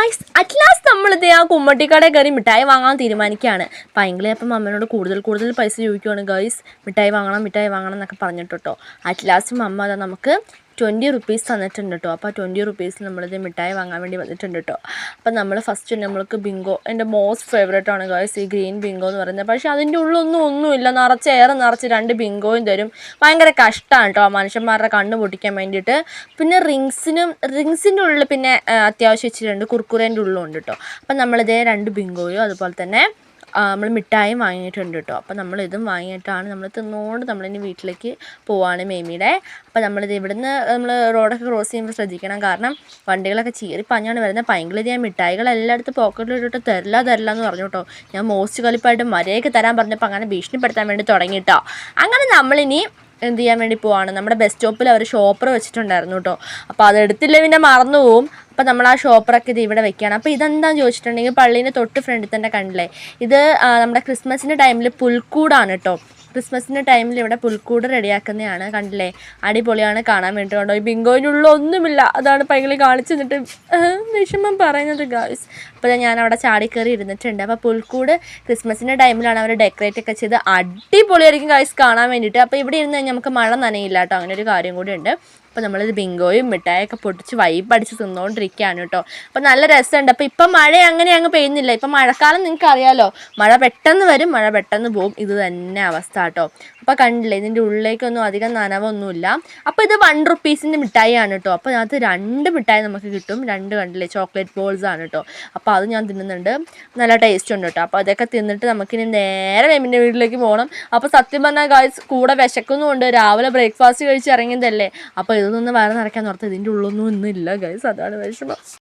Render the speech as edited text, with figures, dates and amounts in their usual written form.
Guys at last നമ്മളിത് ആ കുമ്മട്ടിക്കടയിൽ കയറി മിഠായി വാങ്ങാൻ തീരുമാനിക്കുകയാണ്. പൈങ്കിളി അപ്പം അമ്മേനോട് കൂടുതൽ പൈസ ചോദിക്കുവാണ്. ഗൈസ് മിഠായി വാങ്ങണം എന്നൊക്കെ പറഞ്ഞിട്ട് കേട്ടോ. അറ്റ് ലാസ്റ്റ് അമ്മ അതാ നമുക്ക് 20 റുപ്പീസ് തന്നിട്ടുണ്ട് കേട്ടോ. അപ്പോൾ 20 റുപ്പീസ് നമ്മളിത് മിഠായി വാങ്ങാൻ വേണ്ടി വന്നിട്ടുണ്ട് കേട്ടോ. അപ്പം നമ്മൾ ഫസ്റ്റ് നമ്മൾക്ക് ബിങ്കോ, എൻ്റെ മോസ്റ്റ് ഫേവറേറ്റ് ആണ് ഗൈസ് ഈ ഗ്രീൻ ബിങ്കോ എന്ന് പറയുന്നത്. പക്ഷേ അതിൻ്റെ ഒന്നുമില്ല, നിറച്ച് 2 ബിങ്കോയും തരും. ഭയങ്കര കഷ്ടമാണ് കേട്ടോ മനുഷ്യന്മാരുടെ കണ്ണ് പൊട്ടിക്കാൻ വേണ്ടിയിട്ട്. പിന്നെ റിങ്സിൻ്റെ ഉള്ളിൽ പിന്നെ അത്യാവശ്യം ഇച്ചിരി കുർക്കുറേൻ്റെ ഉള്ളിലും ഉണ്ട് കേട്ടോ. അപ്പം നമ്മളിതേ 2 ബിങ്കോയും അതുപോലെ തന്നെ നമ്മൾ മിഠായും വാങ്ങിയിട്ടുണ്ട് കേട്ടോ. അപ്പോൾ നമ്മളിതും വാങ്ങിയിട്ടാണ് നമ്മൾ തിന്നുകൊണ്ട് നമ്മളിനി വീട്ടിലേക്ക് പോവാണ് മേമിയുടെ. അപ്പോൾ നമ്മളിത് ഇവിടുന്ന് നമ്മൾ റോഡൊക്കെ ക്രോസ് ചെയ്യുമ്പോൾ ശ്രദ്ധിക്കണം, കാരണം വണ്ടികളൊക്കെ ചീറിപ്പാഞ്ഞാണ് വരുന്നത്. പൈങ്കിളിത് ഞാൻ മിഠായികൾ എല്ലായിടത്തും പോക്കറ്റിലിട്ടിട്ട് തരില്ല എന്ന് പറഞ്ഞു കേട്ടോ. ഞാൻ മോസ്റ്റ് കളിപ്പായിട്ട് മര്യാദയ്ക്ക് തരാൻ പറഞ്ഞപ്പോൾ അങ്ങനെ ഭീഷണിപ്പെടുത്താൻ വേണ്ടി തുടങ്ങി കേട്ടോ. അങ്ങനെ നമ്മളിനി എന്ത് ചെയ്യാൻ വേണ്ടി പോവാണ്, നമ്മുടെ ബസ് സ്റ്റോപ്പിൽ അവർ ഷോപ്പർ വെച്ചിട്ടുണ്ടായിരുന്നു കേട്ടോ. അപ്പോൾ അതെടുത്തില്ല പിന്നെ മറന്നു പോവും. അപ്പോൾ നമ്മൾ ആ ഷോപ്പറൊക്കെ ഇത് ഇവിടെ വെക്കുകയാണ്. അപ്പോൾ ഇതെന്താണെന്ന് ചോദിച്ചിട്ടുണ്ടെങ്കിൽ പള്ളീൻ്റെ തൊട്ട് ഫ്രണ്ടിൽ തന്നെ കണ്ടില്ലേ, ഇത് നമ്മുടെ ക്രിസ്മസിൻ്റെ ടൈമിൽ പുൽക്കൂടാണ് കേട്ടോ. ക്രിസ്മസിൻ്റെ ടൈമിൽ ഇവിടെ പുൽക്കൂട് റെഡിയാക്കുന്നതാണ്. കണ്ടില്ലേ, അടിപൊളിയാണ് കാണാൻ വേണ്ടി കേട്ടോ. ഈ ബിങ്കോയിനുള്ള ഒന്നുമില്ല, അതാണ് പൈങ്കിളി കാണിച്ചു തന്നിട്ട് വിഷമം പറയുന്നത് ഗായ്സ്. അപ്പോൾ ഞാൻ അവിടെ ചാടിക്കയറി ഇരുന്നിട്ടുണ്ട്. അപ്പോൾ പുൽക്കൂട് ക്രിസ്മസിൻ്റെ ടൈമിലാണ് അവർ ഡെക്കറേറ്റ് ഒക്കെ ചെയ്ത് അടിപൊളിയായിരിക്കും ഗായ്സ് കാണാൻ വേണ്ടിയിട്ട്. അപ്പോൾ ഇവിടെ ഇരുന്ന് കഴിഞ്ഞാൽ നമുക്ക് മഴ നനയില്ല കേട്ടോ, അങ്ങനെ ഒരു കാര്യം കൂടി ഉണ്ട്. അപ്പോൾ നമ്മളിത് ബിങ്കോയും മിഠായൊക്കെ പൊട്ടിച്ച് വൈബടിച്ച് തിന്നുകൊണ്ടിരിക്കുകയാണ് കേട്ടോ. അപ്പോൾ നല്ല രസമുണ്ട്. അപ്പോൾ ഇപ്പം മഴ അങ്ങനെ അങ്ങ് പെയ്യുന്നില്ല. ഇപ്പം മഴക്കാലം നിങ്ങൾക്ക് അറിയാമല്ലോ, മഴ പെട്ടെന്ന് വരും, മഴ പെട്ടെന്ന് പോകും. ഇത് തന്നെ അവസ്ഥ കേട്ടോ. അപ്പോൾ കണ്ടില്ലേ, ഇതിൻ്റെ ഉള്ളിലേക്കൊന്നും അധികം നനവൊന്നുമില്ല. അപ്പോൾ ഇത് 1 റുപ്പീസിൻ്റെ മിഠായിയാണ് കേട്ടോ. അപ്പോൾ അതിനകത്ത് 2 മിഠായി നമുക്ക് കിട്ടും. 2 കണ്ടില്ലേ, ചോക്ലേറ്റ് ബോൾസ് ആണ് കേട്ടോ. അപ്പോൾ അത് ഞാൻ തിന്നുന്നുണ്ട്, നല്ല ടേസ്റ്റ് ഉണ്ട് കേട്ടോ. അപ്പോൾ അതൊക്കെ തിന്നിട്ട് നമുക്കിനി നേരെ മെമ്മിൻ്റെ വീട്ടിലേക്ക് പോകണം. അപ്പോൾ സത്യം പറഞ്ഞാൽ ഗായ്സ് കൂടെ വിശക്കുന്നുമുണ്ട്, രാവിലെ ബ്രേക്ക്ഫാസ്റ്റ് കഴിച്ച് ഇറങ്ങിയതല്ലേ. അപ്പോൾ ഇതൊന്നും വയറ് നിറയ്ക്കാൻ ഓർത്ത് ഇതിൻ്റെ ഉള്ളൊന്നും ഇല്ല ഗൈസ്, അതാണ് വിഷമം.